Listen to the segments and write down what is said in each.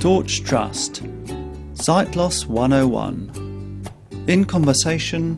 Torch Trust, Sight Loss 101, in conversation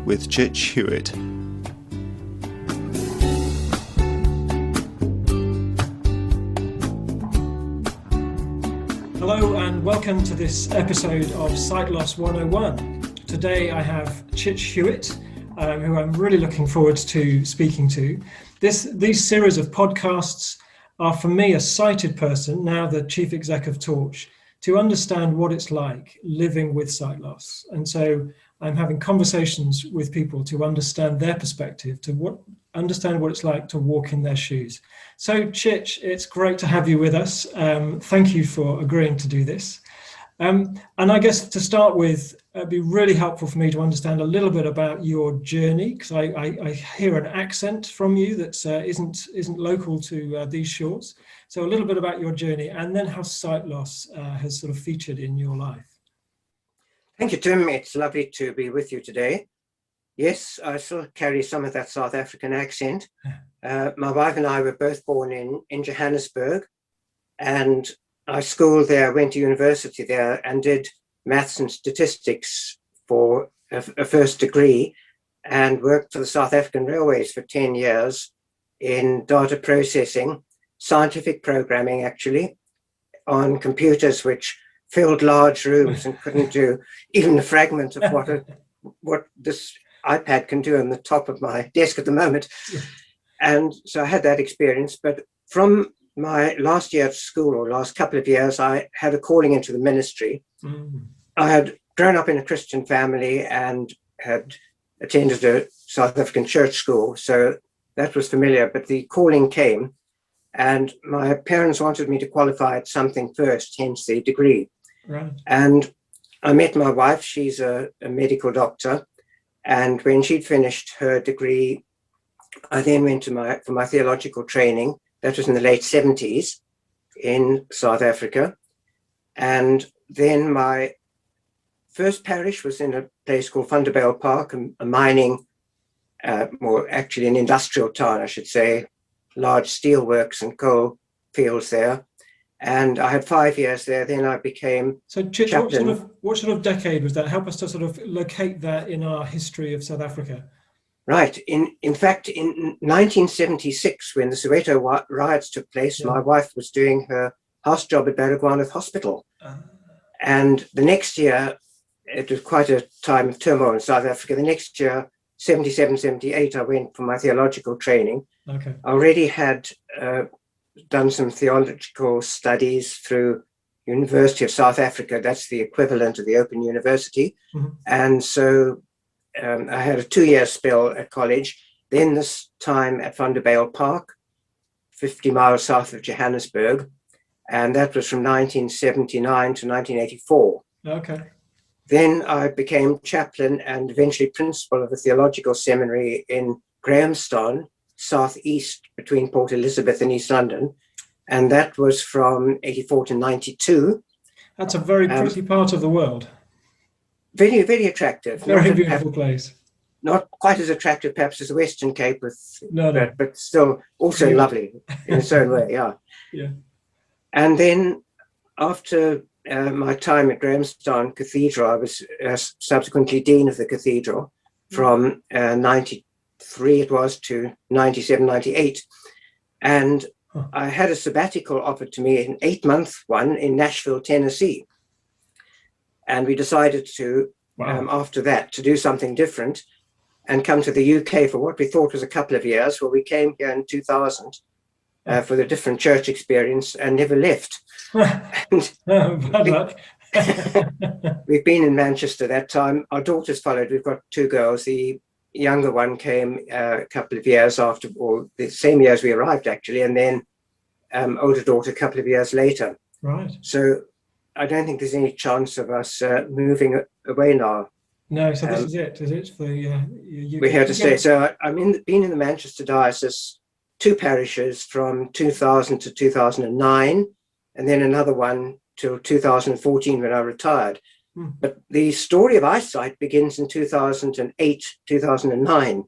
with Chich Hewitt. Hello and welcome to this episode of Sight Loss 101. Today I have Chich Hewitt, who I'm really looking forward to speaking to. These series of podcasts are for me, a sighted person, now the chief exec of Torch, to understand what it's like living with sight loss. And so I'm having conversations with people to understand their perspective, understand what it's like to walk in their shoes. So Chich, it's great to have you with us. Thank you for agreeing to do this. And I guess to start with, it'd be really helpful for me to understand a little bit about your journey, because I hear an accent from you that isn't local to these shores. So a little bit about your journey, and then how sight loss has sort of featured in your life. Thank you, Tim. It's lovely to be with you today. Yes, I still carry some of that South African accent. My wife and I were both born in Johannesburg, and I schooled there, went to university there, and did maths and statistics for a first degree, and worked for the South African Railways for 10 years in data processing, scientific programming actually, on computers which filled large rooms and couldn't do even a fragment of what this iPad can do on the top of my desk at the moment. And so I had that experience, but from my last year at school, or last couple of years, I had a calling into the ministry. I had grown up in a Christian family and had attended a South African church school, so that was familiar, but the calling came, and my parents wanted me to qualify at something first, hence the degree. Right. And I met my wife. She's a medical doctor, and when she'd finished her degree, I then went to for my theological training. That was in the late 70s in South Africa. And then my first parish was in a place called Vanderbijl Park, a mining, or actually an industrial town, I should say, large steelworks and coal fields there. And I had 5 years there. Then I became Chich, chaplain. what sort of decade was that? Help us to sort of locate that in our history of South Africa. Right. In fact, in 1976, when the Soweto riots took place, my wife was doing her house job at Baragwanath Hospital. And the next year, it was quite a time of turmoil in South Africa. The next year, 77, 78, I went for my theological training. Okay. I already had done some theological studies through University of South Africa. That's the equivalent of the Open University. Mm-hmm. And so I had a 2-year spell at college, then this time at Vanderbijl Park, 50 miles south of Johannesburg, and that was from 1979 to 1984. Okay. Then I became chaplain and eventually principal of a theological seminary in Grahamstown, southeast between Port Elizabeth and East London, and that was from 84 to 92. That's a very pretty part of the world. Very, very attractive. Very beautiful place. Not quite as attractive, perhaps, as the Western Cape, but still also lovely in its own way. Yeah. Yeah. And then after my time at Grahamstown Cathedral, I was subsequently dean of the cathedral from 93 it was to 97, 98. And I had a sabbatical offered to me, an 8-month one in Nashville, Tennessee. And we decided to, after that, to do something different and come to the UK for what we thought was a couple of years. Well, we came here in 2000 for the different church experience and never left. Bad luck. We've been in Manchester that time. Our daughters followed. We've got 2 girls. The younger one came a couple of years after, or the same year as we arrived, actually, and then older daughter a couple of years later. Right. So I don't think there's any chance of us moving away now. No, so this is it, is it? We're here to stay. So I'm been in the Manchester diocese, 2 parishes from 2000 to 2009, and then another one till 2014 when I retired. But the story of eyesight begins in 2008, 2009,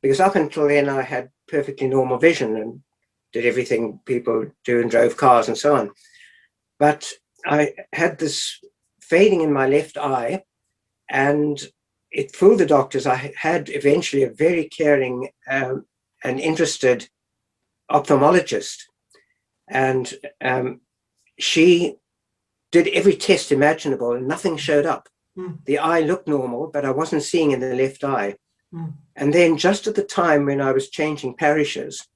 because up until then I had perfectly normal vision and did everything people do and drove cars and so on. But I had this fading in my left eye, and it fooled the doctors. I had eventually a very caring and interested ophthalmologist, and she did every test imaginable and nothing showed up. The eye looked normal, but I wasn't seeing in the left eye. And then just at the time when I was changing parishes,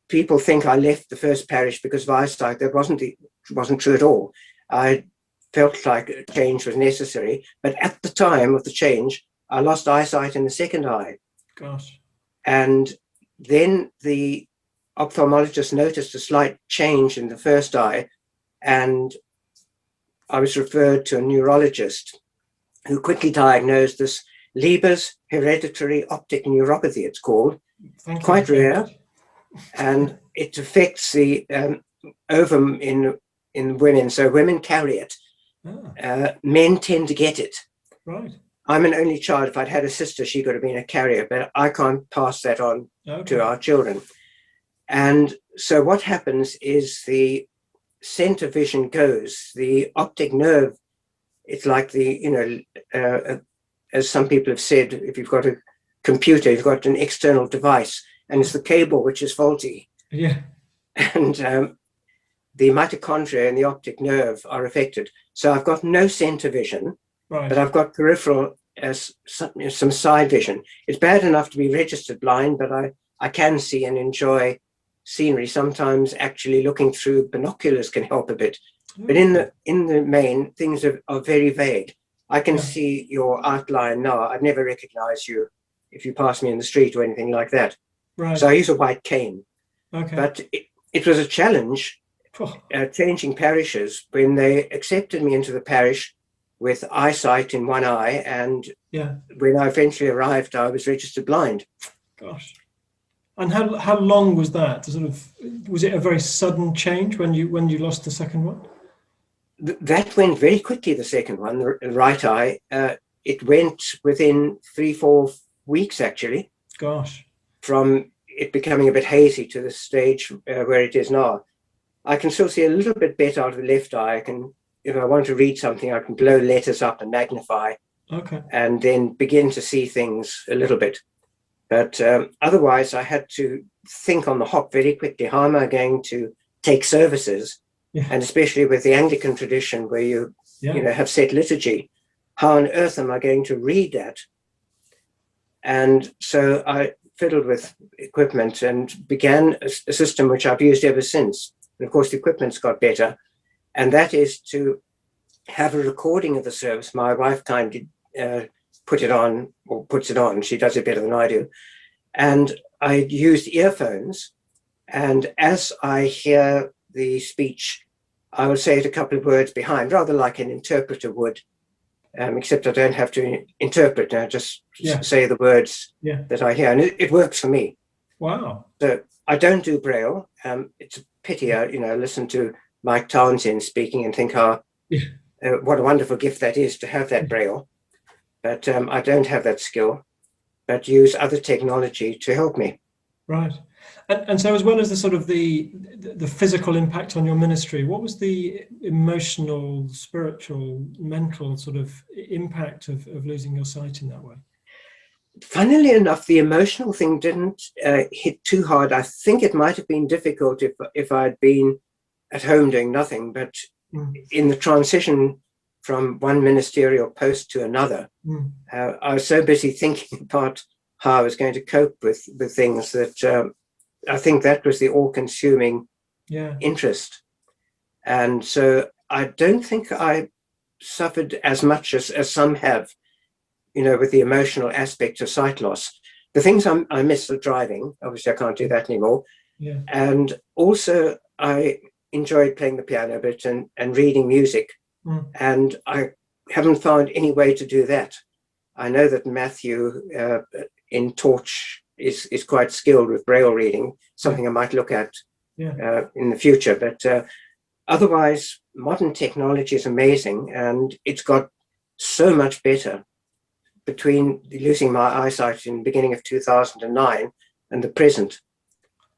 people think I left the first parish because of eyesight. That wasn't true at all. I felt like a change was necessary, but at the time of the change, I lost eyesight in the second eye. Gosh. And then the ophthalmologist noticed a slight change in the first eye, and I was referred to a neurologist who quickly diagnosed this Leber's hereditary optic neuropathy, it's called. Quite rare, and it affects the ovum in women, so women carry it. Men tend to get it. Right. I'm an only child. If I'd had a sister, she could have been a carrier, but I can't pass that on to our children. And so what happens is the center vision goes, the optic nerve, it's like the, as some people have said, if you've got a computer, you've got an external device, and it's the cable which is faulty. Yeah. And the mitochondria and the optic nerve are affected. So I've got no center vision, but I've got peripheral, some side vision. It's bad enough to be registered blind, but I can see and enjoy scenery. Sometimes actually looking through binoculars can help a bit. But in the main, things are very vague. I can see your outline now. I'd never recognize you if you pass me in the street or anything like that. Right. So I use a white cane. Okay. But it was a challenge changing parishes when they accepted me into the parish with eyesight in one eye, and when I eventually arrived, I was registered blind. Gosh. And how long was that? Was it a very sudden change when you lost the second one? That went very quickly, the second one, the right eye. It went within 3-4 weeks, actually. Gosh. From it becoming a bit hazy to the stage where it is now. I can still see a little bit better out of the left eye. I can, if I want to read something, I can blow letters up and magnify. Okay. And then begin to see things a little bit. But otherwise, I had to think on the hop very quickly. How am I going to take services? And especially with the Anglican tradition where you have set liturgy, how on earth am I going to read that? And so I fiddled with equipment and began a system which I've used ever since. And of course, the equipment's got better. And that is to have a recording of the service. My wife kindly puts it on. She does it better than I do. And I used earphones. And as I hear the speech, I will say it a couple of words behind, rather like an interpreter would, except I don't have to interpret. I just say the words that I hear. And it works for me. Wow. So I don't do Braille. It's a pity, I listen to Mike Townsend speaking and think what a wonderful gift that is to have that Braille. But I don't have that skill, but use other technology to help me. Right. And so as well as the sort of the physical impact on your ministry, what was the emotional, spiritual, mental sort of impact of losing your sight in that way? Funnily enough, the emotional thing didn't hit too hard. I think it might have been difficult if I'd been at home doing nothing, but in the transition from one ministerial post to another, I was so busy thinking about how I was going to cope with things that I think that was the all-consuming interest. And so I don't think I suffered as much as some have, with the emotional aspect of sight loss. The things I miss are driving. Obviously, I can't do that anymore. Yeah. And also, I enjoyed playing the piano a bit and reading music. And I haven't found any way to do that. I know that Matthew in Torch is quite skilled with Braille reading, something I might look at in the future. But otherwise, modern technology is amazing, and it's got so much better between losing my eyesight in the beginning of 2009 and the present,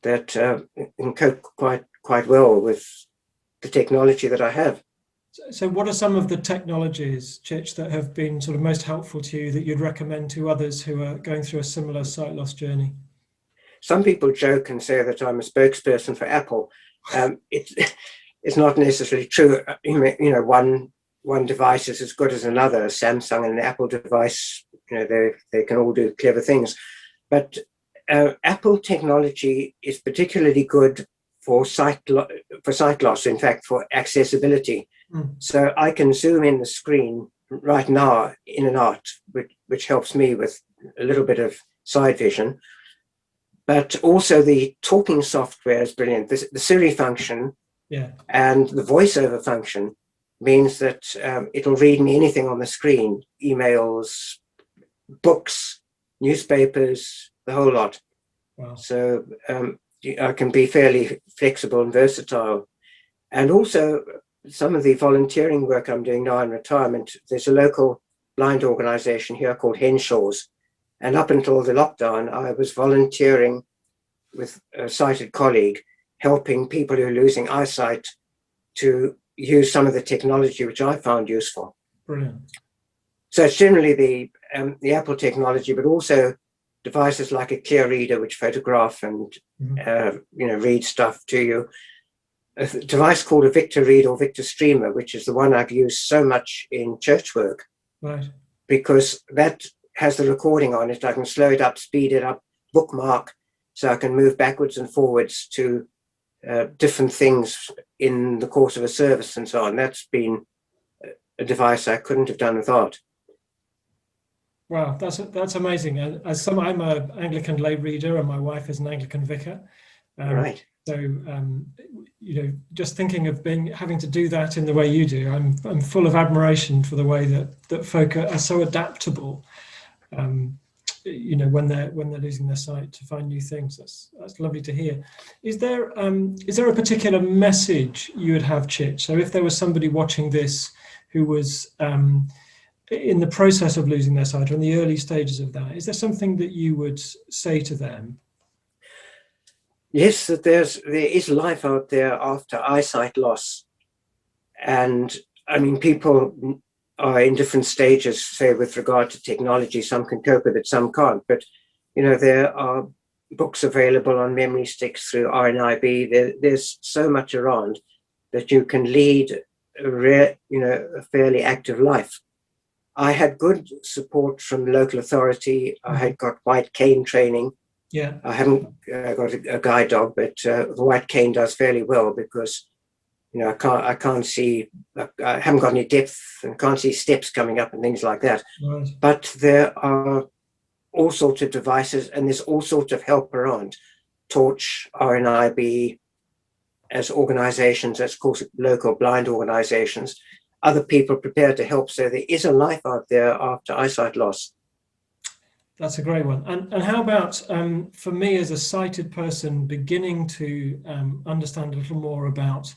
that I can cope quite well with the technology that I have. So what are some of the technologies, Chich, that have been sort of most helpful to you that you'd recommend to others who are going through a similar sight loss journey? Some people joke and say that I'm a spokesperson for Apple. It's not necessarily true. One device is as good as another. Samsung and an Apple device, they can all do clever things. But Apple technology is particularly good for sight loss, in fact, for accessibility. So I can zoom in the screen right now in and out, which helps me with a little bit of side vision. But also the talking software is brilliant. The Siri function and the voiceover function means that it'll read me anything on the screen, emails, books, newspapers, the whole lot. Wow. So I can be fairly flexible and versatile. And also some of the volunteering work I'm doing now in retirement, there's a local blind organization here called Henshaw's. And up until the lockdown, I was volunteering with a sighted colleague, helping people who are losing eyesight to use some of the technology which I found useful. Brilliant. So it's generally the Apple technology, but also devices like a clear reader, which photograph and read stuff to you. A device called a Victor Read or Victor Streamer, which is the one I've used so much in church work, right? Because that has the recording on it. I can slow it up, speed it up, bookmark, so I can move backwards and forwards to different things in the course of a service and so on. That's been a device I couldn't have done without. Wow, that's amazing. I'm an Anglican lay reader, and my wife is an Anglican vicar. Right. So, just thinking of having to do that in the way you do, I'm full of admiration for the way that folk are so adaptable. When they're losing their sight, to find new things. That's lovely to hear. Is there a particular message you would have, Chich? So if there was somebody watching this who was in the process of losing their sight or in the early stages of that, is there something that you would say to them? Yes, that there is life out there after eyesight loss. And I mean, people are in different stages, say, with regard to technology. Some can cope with it, some can't. But, there are books available on memory sticks through RNIB. There's so much around that you can lead a fairly active life. I had good support from local authority. I had got white cane training. Yeah, I haven't got a guide dog, but the white cane does fairly well because, I can't see, I haven't got any depth and can't see steps coming up and things like that. right. But there are all sorts of devices and there's all sorts of help around. Torch, RNIB, as organizations, as of course local blind organizations, other people prepared to help. So there is a life out there after eyesight loss. That's a great one. And how about for me as a sighted person beginning to understand a little more about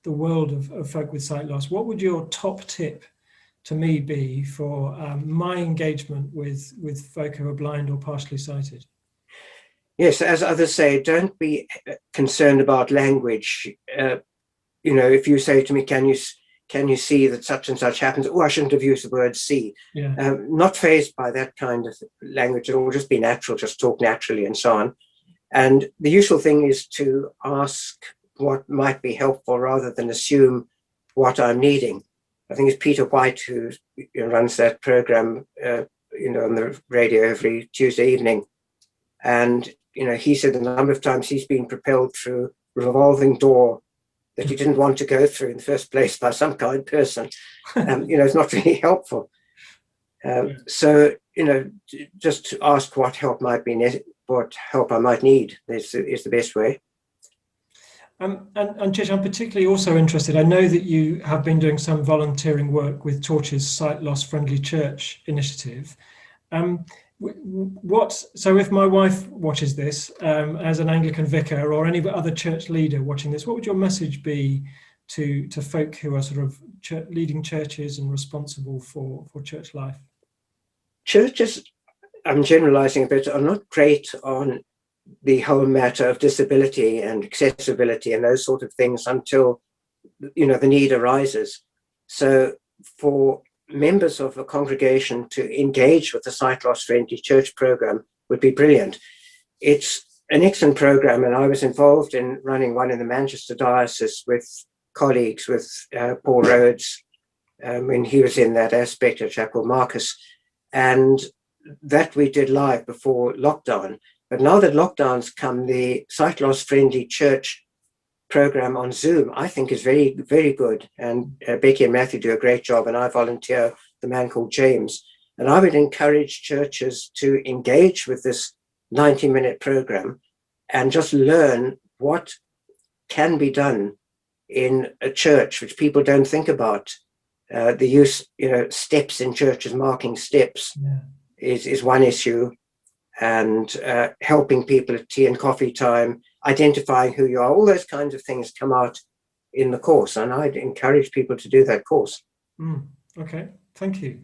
the world of folk with sight loss, what would your top tip to me be for my engagement with folk who are blind or partially sighted? Yes, as others say, don't be concerned about language. If you say to me, can you see that such and such happens? Oh, I shouldn't have used the word see. Yeah. Not fazed by that kind of language at all. Just be natural, just talk naturally and so on. And the useful thing is to ask what might be helpful rather than assume what I'm needing. I think it's Peter White who runs that program, on the radio every Tuesday evening. And, he said a number of times he's been propelled through a revolving door that he didn't want to go through in the first place by some kind person. It's not really helpful. So, just to ask what help I might need is the best way. And Chich, I'm particularly also interested. I know that you have been doing some volunteering work with Torch's Sight Loss Friendly Church initiative. So if my wife watches this as an Anglican vicar or any other church leader watching this, what would your message be to folk who are sort of leading churches and responsible for church life? Churches, I'm generalizing a bit, are not great on the whole matter of disability and accessibility and those sort of things until, the need arises. So for members of a congregation to engage with the sight loss friendly church program would be brilliant. It's an excellent program, and I was involved in running one in the Manchester diocese with colleagues, with Paul Rhodes, when he was in that aspect, a chap called Marcus, and that we did live before lockdown. But now that lockdown's come, the sight loss friendly church program on Zoom, I think, is very, very good. And Becky and Matthew do a great job, and I volunteer the man called James. And I would encourage churches to engage with this 90-minute program and just learn what can be done in a church, which people don't think about. The use, steps in churches, marking steps is one issue, and helping people at tea and coffee time, identifying who you are, all those kinds of things come out in the course, and I'd encourage people to do that course. Okay, thank you.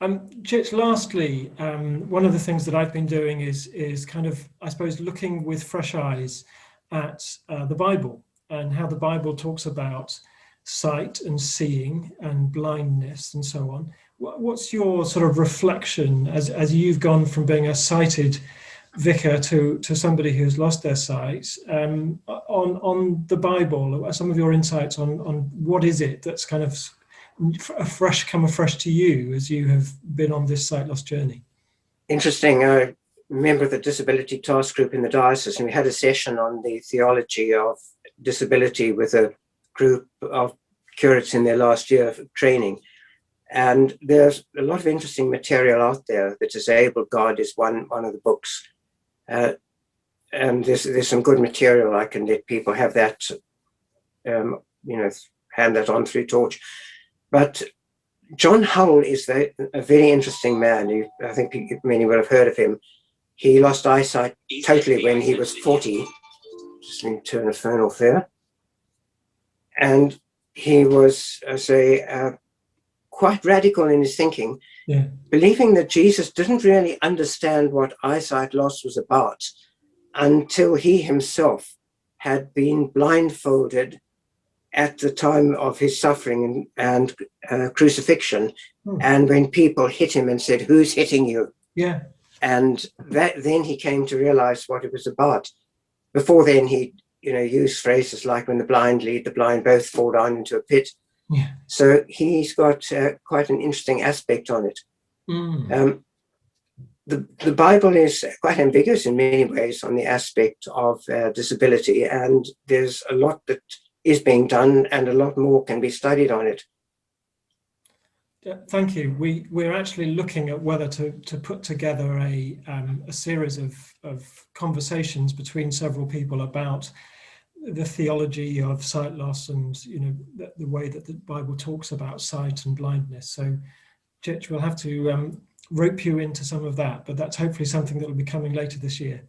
Chich, lastly, one of the things that I've been doing is kind of, I suppose, looking with fresh eyes at the Bible and how the Bible talks about sight and seeing and blindness and so on. What's your sort of reflection as you've gone from being a sighted vicar to somebody who's lost their sight, on the Bible? Some of your insights on what is it that's kind of come afresh to you as you have been on this sight loss journey? Interesting. I remember the disability task group in the diocese, and we had a session on the theology of disability with a group of curates in their last year of training. And there's a lot of interesting material out there. The Disabled God is one of the books. And there's some good material. I can let people have that, hand that on through Torch. But John Hull is a very interesting man. I think many will have heard of him. He lost eyesight totally when he was 40. Just let me turn the phone off there. And he was, quite radical in his thinking, believing that Jesus didn't really understand what eyesight loss was about until he himself had been blindfolded at the time of his suffering and crucifixion, and when people hit him and said, "Who's hitting you?" And then he came to realize what it was about. Before then, he used phrases like, "When the blind lead the blind, both fall down into a pit." So he's got quite an interesting aspect on it. The Bible is quite ambiguous in many ways on the aspect of disability, and there's a lot that is being done, and a lot more can be studied on it. Thank you. We're actually looking at whether to put together a series of conversations between several people about the theology of sight loss and the way that the Bible talks about sight and blindness. So, Chich, we'll have to rope you into some of that, but that's hopefully something that will be coming later this year.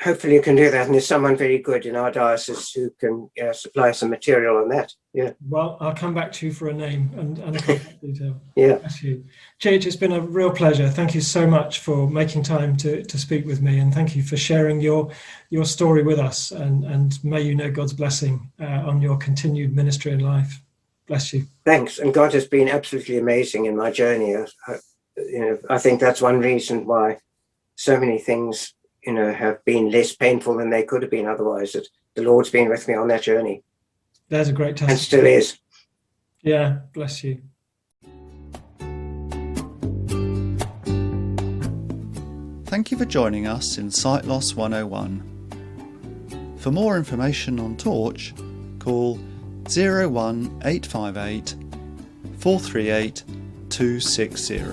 Hopefully you can do that, and there's someone very good in our diocese who can supply some material on that. Well, I'll come back to you for a name and a contact detail. Thank you. Chich, it's been a real pleasure. Thank you so much for making time to speak with me, and thank you for sharing your story with us, and may you know God's blessing on your continued ministry and life. Bless you. Thanks, and God has been absolutely amazing in my journey. I think that's one reason why so many things have been less painful than they could have been otherwise, that the Lord's been with me on that journey. There's a great testimony. And still is. Yeah, bless you. Thank you for joining us in Sight Loss 101. For more information on Torch, call 01858 438 260.